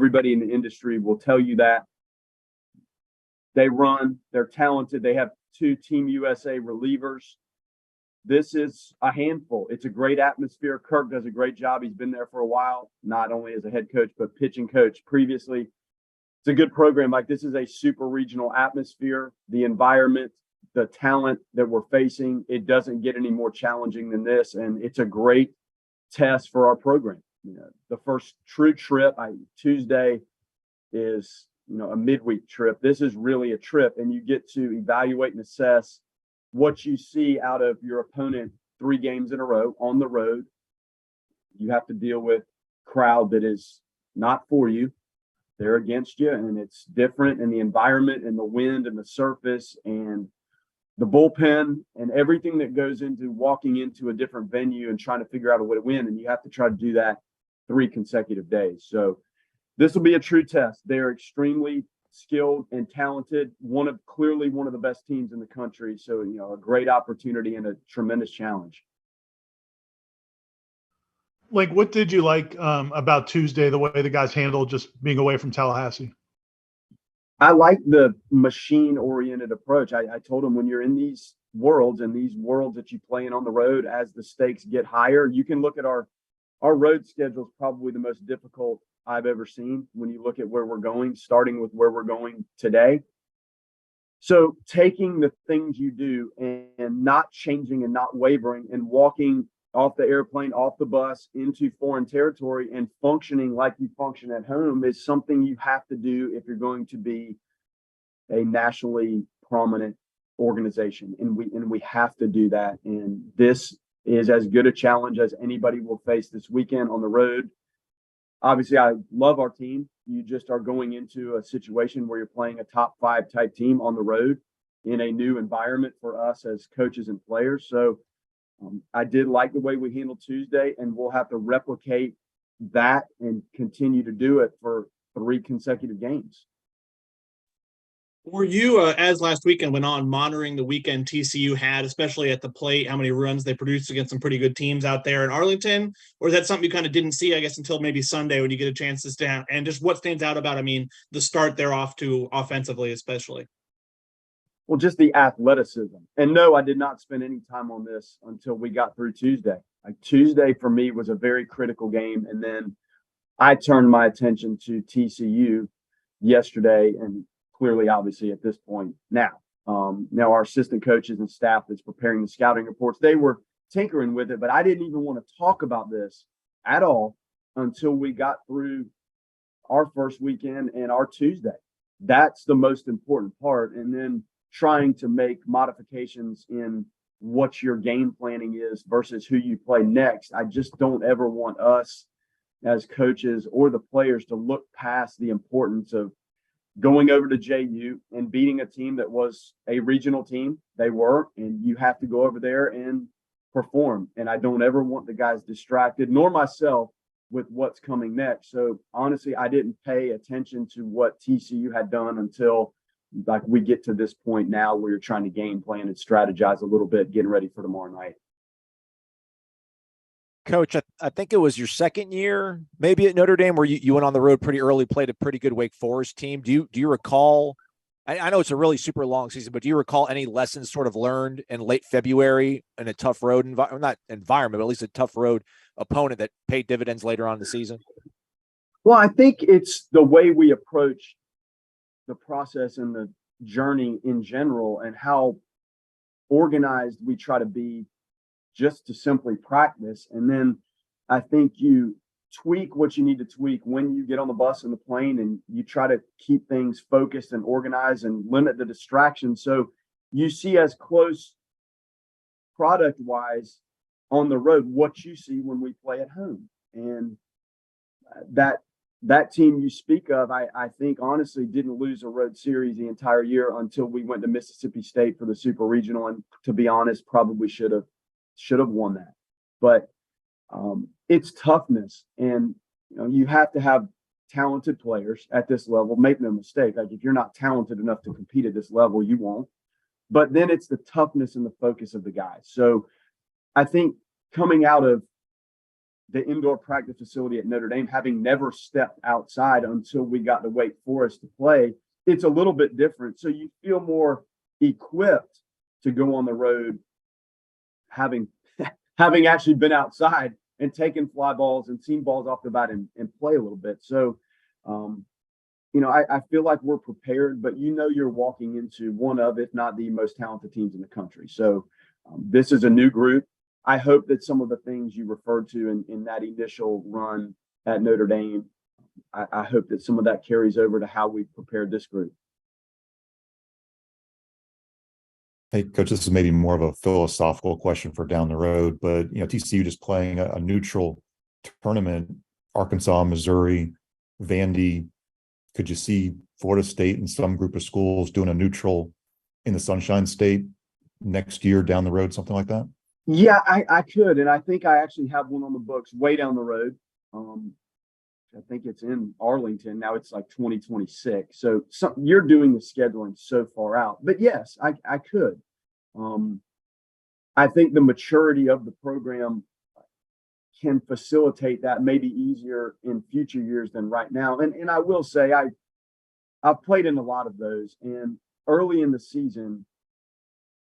Everybody in the industry will tell you that. They're talented. They have 2 Team USA relievers. This is a handful. It's a great atmosphere. Kirk does a great job. He's been there for a while, not only as a head coach, but pitching coach previously. It's a good program. Like, this is a super regional atmosphere. The environment, the talent that we're facing, it doesn't get any more challenging than this. And it's a great test for our program. The first true trip, Tuesday is, a midweek trip. This is really a trip, and you get to evaluate and assess what you see out of your opponent 3 games in a row on the road. You have to deal with a crowd that is not for you. They're against you, and it's different in the environment and the wind and the surface and the bullpen and everything that goes into walking into a different venue and trying to figure out a way to win. And you have to try to do that 3 consecutive days. So this will be a true test. They're extremely skilled and talented, clearly one of the best teams in the country. So, a great opportunity and a tremendous challenge. Link, what did you like about Tuesday, the way the guys handled just being away from Tallahassee? I like the machine-oriented approach. I told them, when you're in these worlds that you play in on the road, as the stakes get higher, you can look at our road schedule is probably the most difficult I've ever seen when you look at where we're going, starting with where we're going today. So taking the things you do and not changing and not wavering and walking off the airplane, off the bus into foreign territory and functioning like you function at home is something you have to do if you're going to be a nationally prominent organization. And we have to do that. And this is as good a challenge as anybody will face this weekend on the road. Obviously, I love our team. You just are going into a situation where you're playing a top 5 type team on the road in a new environment for us as coaches and players. So I did like the way we handled Tuesday, and we'll have to replicate that and continue to do it for 3 consecutive games. Were you, as last weekend went on, monitoring the weekend TCU had, especially at the plate, how many runs they produced against some pretty good teams out there in Arlington? Or is that something you kind of didn't see, I guess, until maybe Sunday when you get a chance to stand? And just what stands out about, the start they're off to offensively, especially? Well, just the athleticism. And no, I did not spend any time on this until we got through Tuesday. Tuesday for me was a very critical game. And then I turned my attention to TCU yesterday, and clearly, obviously, at this point now our assistant coaches and staff that's preparing the scouting reports, they were tinkering with it, but I didn't even want to talk about this at all until we got through our first weekend and our Tuesday. That's the most important part. And then trying to make modifications in what your game planning is versus who you play next. I just don't ever want us as coaches or the players to look past the importance of going over to JU and beating a team that was a regional team. They were, and you have to go over there and perform. And I don't ever want the guys distracted, nor myself, with what's coming next. So honestly, I didn't pay attention to what TCU had done until we get to this point now where you're trying to game plan and strategize a little bit, getting ready for tomorrow night. Coach, I think it was your second year, maybe at Notre Dame, where you went on the road pretty early, played a pretty good Wake Forest team. Do you recall? I know it's a really super long season, but do you recall any lessons sort of learned in late February in a tough road not environment, but at least a tough road opponent that paid dividends later on in the season? Well, I think it's the way we approach the process and the journey in general, and how organized we try to be just to simply practice. And then I think you tweak what you need to tweak when you get on the bus and the plane, and you try to keep things focused and organized and limit the distractions. So you see as close product wise on the road what you see when we play at home. And that team you speak of, I think honestly didn't lose a road series the entire year until we went to Mississippi State for the Super Regional. And to be honest, probably should have won that. But it's toughness, and you have to have talented players at this level. Make no mistake, if you're not talented enough to compete at this level, you won't. But then it's the toughness and the focus of the guys. So I think coming out of the indoor practice facility at Notre Dame, having never stepped outside until we got to Wake Forest to play, it's a little bit different. So you feel more equipped to go on the road, having actually been outside and taken fly balls and seen balls off the bat and play a little bit. So, I feel like we're prepared, but you're walking into one of, if not the most talented teams in the country. So this is a new group. I hope that some of the things you referred to in that initial run at Notre Dame, I hope that some of that carries over to how we prepared this group. Hey, Coach, this is maybe more of a philosophical question for down the road, but TCU just playing a neutral tournament, Arkansas, Missouri, Vandy. Could you see Florida State and some group of schools doing a neutral in the Sunshine State next year down the road, something like that? Yeah, I could. And I think I actually have one on the books way down the road. I think it's in Arlington. Now it's like 2026. So you're doing the scheduling so far out. But yes, I could. I think the maturity of the program can facilitate that maybe easier in future years than right now. And I will say I've played in a lot of those. And early in the season,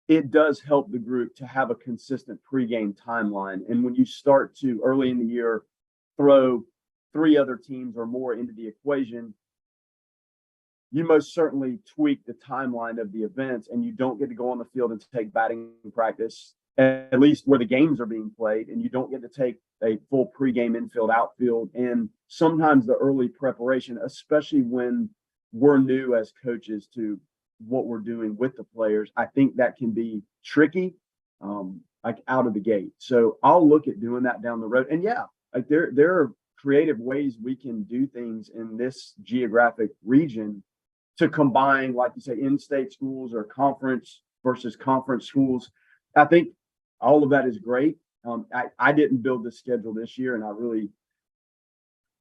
it does help the group to have a consistent pregame timeline. And when you start to early in the year throw 3 other teams or more into the equation, you most certainly tweak the timeline of the events, and you don't get to go on the field and take batting practice, at least where the games are being played, and you don't get to take a full pregame infield, outfield, and sometimes the early preparation, especially when we're new as coaches to what we're doing with the players. I think that can be tricky, like out of the gate. So I'll look at doing that down the road. And yeah, like there are creative ways we can do things in this geographic region to combine, like you say, in-state schools or conference versus conference schools. I think all of that is great. I didn't build the schedule this year, and I really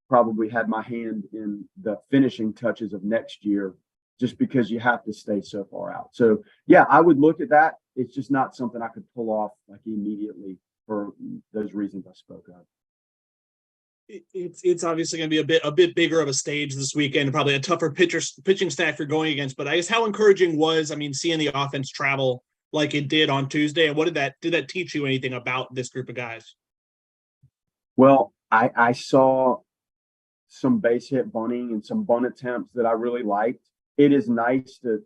probably had my hand in the finishing touches of next year, just because you have to stay so far out. So yeah, I would look at that. It's just not something I could pull off like immediately for those reasons I spoke of. It's obviously going to be a bit bigger of a stage this weekend, probably a tougher pitching staff you're going against. But I guess how encouraging was, seeing the offense travel like it did on Tuesday, and did that teach you anything about this group of guys? Well, I saw some base hit bunting and some bunt attempts that I really liked. It is nice to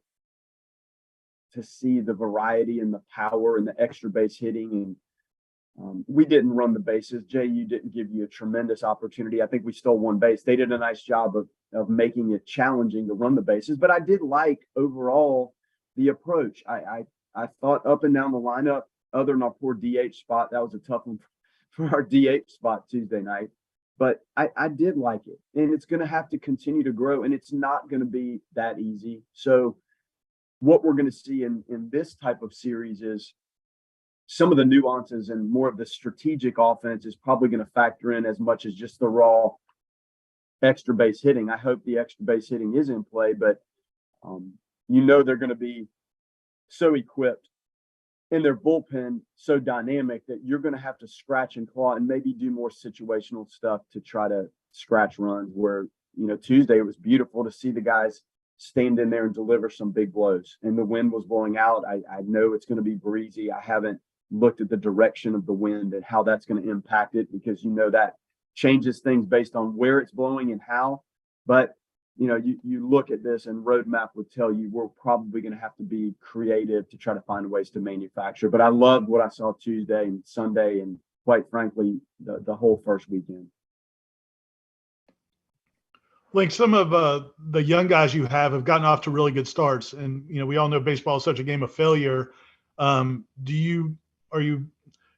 see the variety and the power and the extra base hitting. And we didn't run the bases. JU didn't give you a tremendous opportunity. I think we stole 1 base. They did a nice job of making it challenging to run the bases. But I did like overall the approach. I thought up and down the lineup, other than our poor DH spot, that was a tough one for our DH spot Tuesday night. But I did like it, and it's going to have to continue to grow, and it's not going to be that easy. So what we're going to see in this type of series is some of the nuances, and more of the strategic offense is probably going to factor in as much as just the raw extra base hitting. I hope the extra base hitting is in play, but they're going to be so equipped in their bullpen, so dynamic, that you're going to have to scratch and claw and maybe do more situational stuff to try to scratch runs. Where, Tuesday it was beautiful to see the guys stand in there and deliver some big blows, and the wind was blowing out. I know it's going to be breezy. I haven't looked at the direction of the wind and how that's going to impact it, because that changes things based on where it's blowing and how. But you look at this, and roadmap would tell you we're probably going to have to be creative to try to find ways to manufacture. But I loved what I saw Tuesday and Sunday, and quite frankly, the whole first weekend. Link, some of the young guys you have gotten off to really good starts, and we all know baseball is such a game of failure. Are you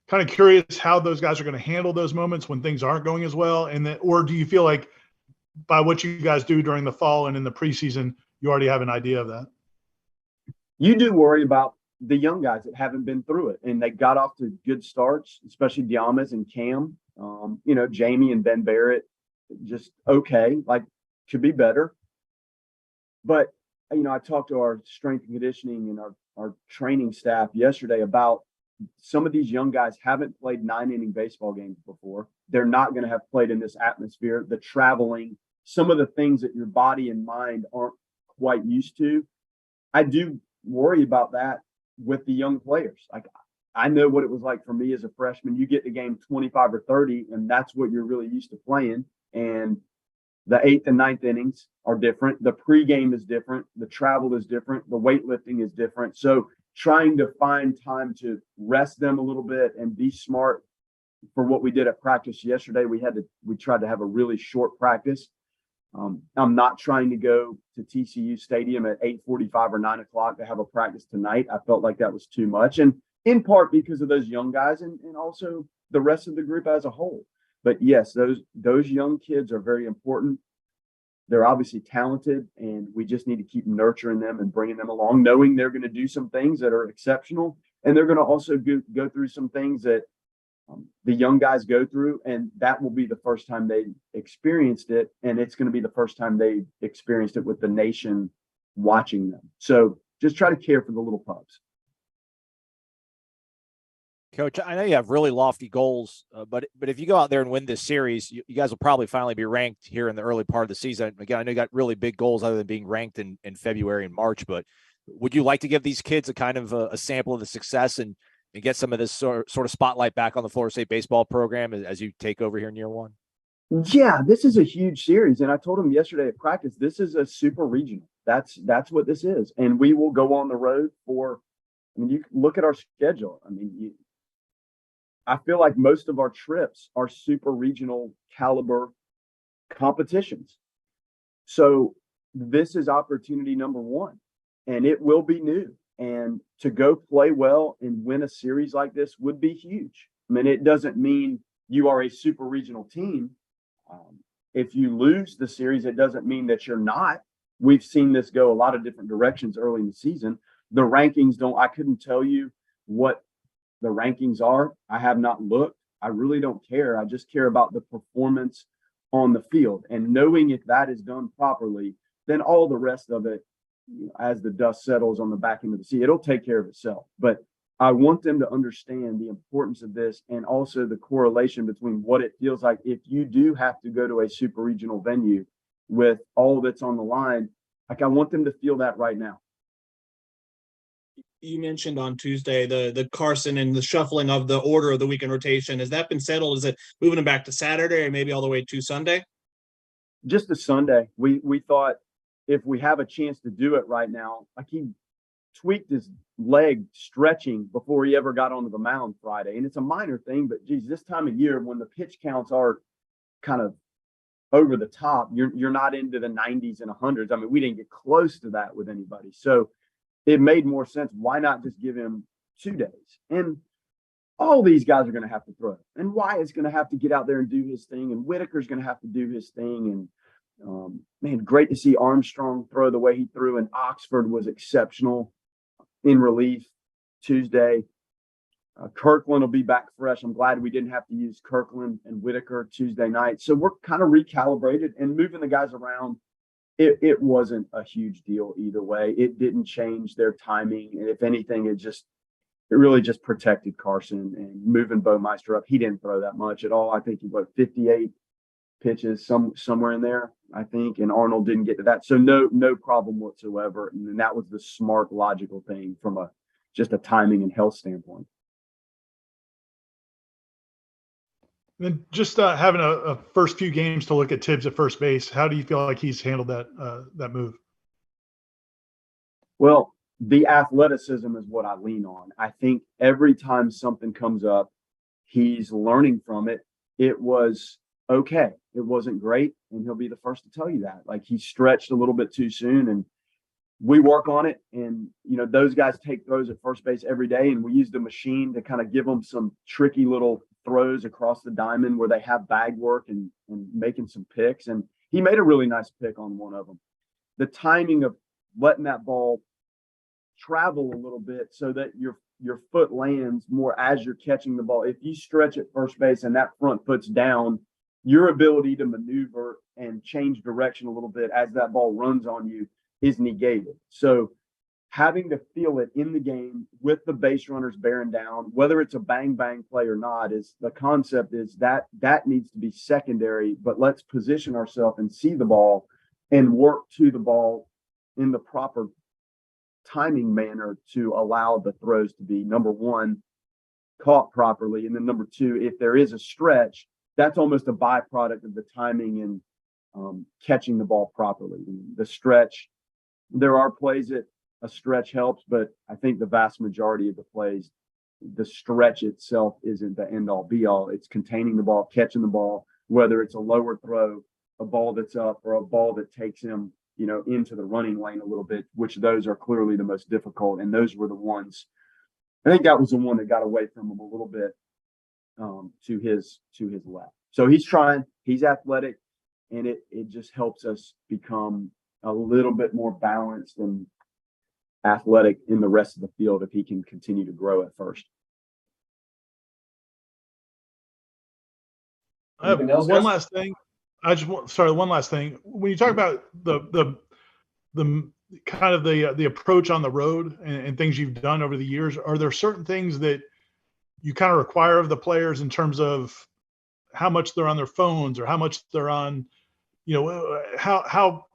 kind of curious how those guys are going to handle those moments when things aren't going as well, or do you feel like by what you guys do during the fall and in the preseason, you already have an idea of that? You do worry about the young guys that haven't been through it, and they got off to good starts, especially Diamas and Cam. Jamie and Ben Barrett, just okay, like could be better. But I talked to our strength and conditioning and our training staff yesterday about some of these young guys haven't played 9-inning baseball games before. they're not going to have played in this atmosphere, the traveling, some of the things that your body and mind aren't quite used to. I do worry about that with the young players. Like, I know what it was like for me as a freshman. You get the game 25 or 30, and that's what you're really used to playing. And the 8th and 9th innings are different. The pregame is different. The travel is different. The weightlifting is different. So trying to find time to rest them a little bit and be smart. For what we did at practice yesterday, we tried to have a really short practice. I'm not trying to go to TCU Stadium at 8:45 or 9 o'clock to have a practice tonight. I felt like that was too much, and in part because of those young guys and also the rest of the group as a whole. But yes, those young kids are very important. They're obviously talented, and we just need to keep nurturing them and bringing them along, knowing they're going to do some things that are exceptional, and they're going to also go through some things that the young guys go through, and that will be the first time they experienced it, and it's going to be the first time they experienced it with the nation watching them. So just try to care for the little pups. Coach, I know you have really lofty goals, but if you go out there and win this series, you guys will probably finally be ranked here in the early part of the season. Again, I know you got really big goals other than being ranked in February and March, but would you like to give these kids a kind of a sample of the success and get some of this sort of spotlight back on the Florida State baseball program as you take over here in year one? Yeah, this is a huge series. And I told them yesterday at practice, this is a super regional. That's what this is. And we will go on the road you look at our schedule. I feel like most of our trips are super regional caliber competitions. So this is opportunity number one, and it will be new. And to go play well and win a series like this would be huge. It doesn't mean you are a super regional team. If you lose the series, it doesn't mean that you're not. We've seen this go a lot of different directions early in the season. The rankings I couldn't tell you what the rankings are. I have not looked. I really don't care. I just care about the performance on the field. And knowing if that is done properly, then all the rest of it, as the dust settles on the back end of the sea, it'll take care of itself. But I want them to understand the importance of this and also the correlation between what it feels like if you do have to go to a super regional venue with all that's on the line. Like, I want them to feel that right now. You mentioned on Tuesday the Carson and the shuffling of the order of the weekend rotation. Has that been settled? Is it moving them back to Saturday or maybe all the way to Sunday? Just a Sunday. We thought if we have a chance to do it right now, like, he tweaked his leg stretching before he ever got onto the mound Friday. And it's a minor thing, but geez, this time of year when the pitch counts are kind of over the top, you're not into the 90s and 100s. We didn't get close to that with anybody. So it made more sense. Why not just give him 2 days? And all these guys are going to have to throw. And Wyatt's going to have to get out there and do his thing. And Whitaker's going to have to do his thing. And man, great to see Armstrong throw the way he threw. And Oxford was exceptional in relief Tuesday. Kirkland will be back fresh. I'm glad we didn't have to use Kirkland and Whitaker Tuesday night. So we're kind of recalibrated and moving the guys around. It wasn't a huge deal either way. It didn't change their timing. And if anything, it really just protected Carson and moving Baumeister up. He didn't throw that much at all. I think he put 58 pitches, somewhere in there, I think. And Arnold didn't get to that. So no problem whatsoever. And that was the smart, logical thing from just a timing and health standpoint. And then just having a first few games to look at Tibs at first base, how do you feel like he's handled that move? Well, the athleticism is what I lean on. I think every time something comes up, he's learning from it. It was okay. It wasn't great, and he'll be the first to tell you that. Like, he stretched a little bit too soon, and we work on it. And, those guys take throws at first base every day, and we use the machine to kind of give them some tricky little throws across the diamond where they have bag work and making some picks. And he made a really nice pick on one of them. The timing of letting that ball travel a little bit so that your foot lands more as you're catching the ball. If you stretch at first base and that front foot's down, your ability to maneuver and change direction a little bit as that ball runs on you is negated. So having to feel it in the game with the base runners bearing down, whether it's a bang bang play or not, is the concept is that needs to be secondary, but let's position ourselves and see the ball and work to the ball in the proper timing manner to allow the throws to be, number one, caught properly. And then number two, if there is a stretch, that's almost a byproduct of the timing and catching the ball properly. The stretch, there are plays that a stretch helps, but I think the vast majority of the plays, the stretch itself isn't the end all be all. It's containing the ball, catching the ball, whether it's a lower throw, a ball that's up, or a ball that takes him, into the running lane a little bit, which those are clearly the most difficult. And those were the ones, I think that was the one that got away from him a little bit to his left. So he's trying, he's athletic, and it just helps us become a little bit more balanced and athletic in the rest of the field if he can continue to grow at first. I have one last thing. One last thing. When you talk about the kind of the approach on the road and things you've done over the years, are there certain things that you kind of require of the players in terms of how much they're on their phones or how much they're on, how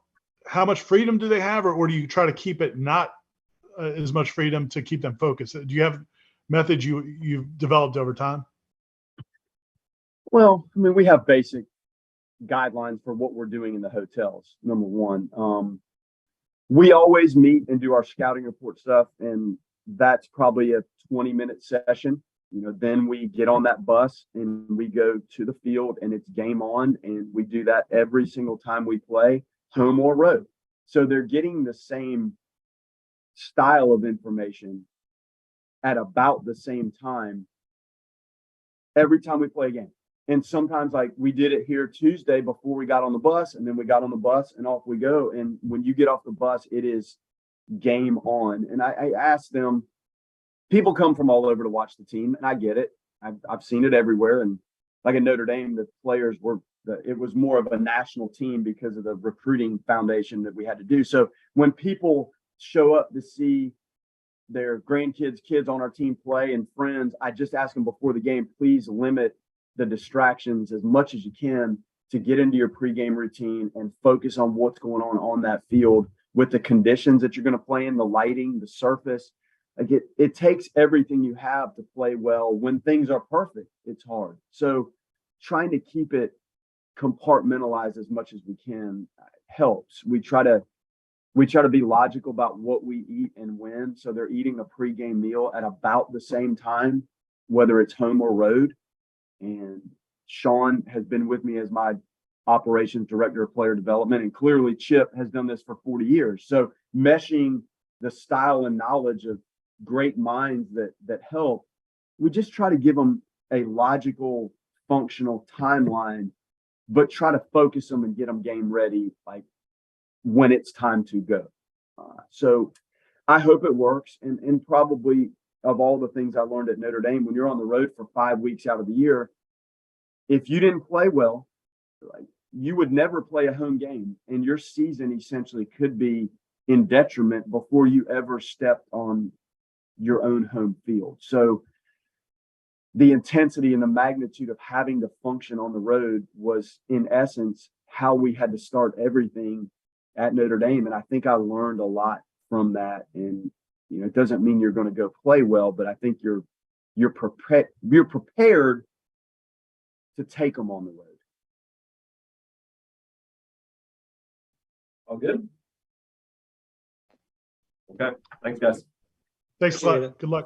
much freedom do they have, or do you try to keep it not as much freedom to keep them focused? Do you have methods you've developed over time? Well, I mean, we have basic guidelines for what we're doing in the hotels. Number one, we always meet and do our scouting report stuff, and that's probably a 20-minute session. Then we get on that bus and we go to the field, and it's game on, and we do that every single time we play, home or road. So they're getting the same style of information at about the same time every time we play a game. And sometimes, like, we did it here Tuesday before we got on the bus, and then we got on the bus and off we go. And when you get off the bus, it is game on. And I asked them, people come from all over to watch the team, and I get it. I've seen it everywhere. And like at Notre Dame, the players it was more of a national team because of the recruiting foundation that we had to do. So when people show up to see their grandkids, kids on our team play and friends, I just ask them before the game, please limit the distractions as much as you can to get into your pregame routine and focus on what's going on that field with the conditions that you're going to play in, the lighting, the surface. Like it takes everything you have to play well. When things are perfect, it's hard. So trying to keep it compartmentalized as much as we can helps. We try to be logical about what we eat and when. So they're eating a pregame meal at about the same time, whether it's home or road. And Sean has been with me as my operations director of player development. And clearly Chip has done this for 40 years. So meshing the style and knowledge of great minds that help, we just try to give them a logical, functional timeline, but try to focus them and get them game ready, like when it's time to go. So I hope it works. And probably of all the things I learned at Notre Dame, when you're on the road for 5 weeks out of the year, if you didn't play well, like, you would never play a home game, and your season essentially could be in detriment before you ever stepped on your own home field. So the intensity and the magnitude of having to function on the road was, in essence, how we had to start everything at Notre Dame. And I think I learned a lot from that. And it doesn't mean you're going to go play well, but I think you're prepared to take them on the road. All good? Okay. Thanks, guys. Thanks a lot. Good luck.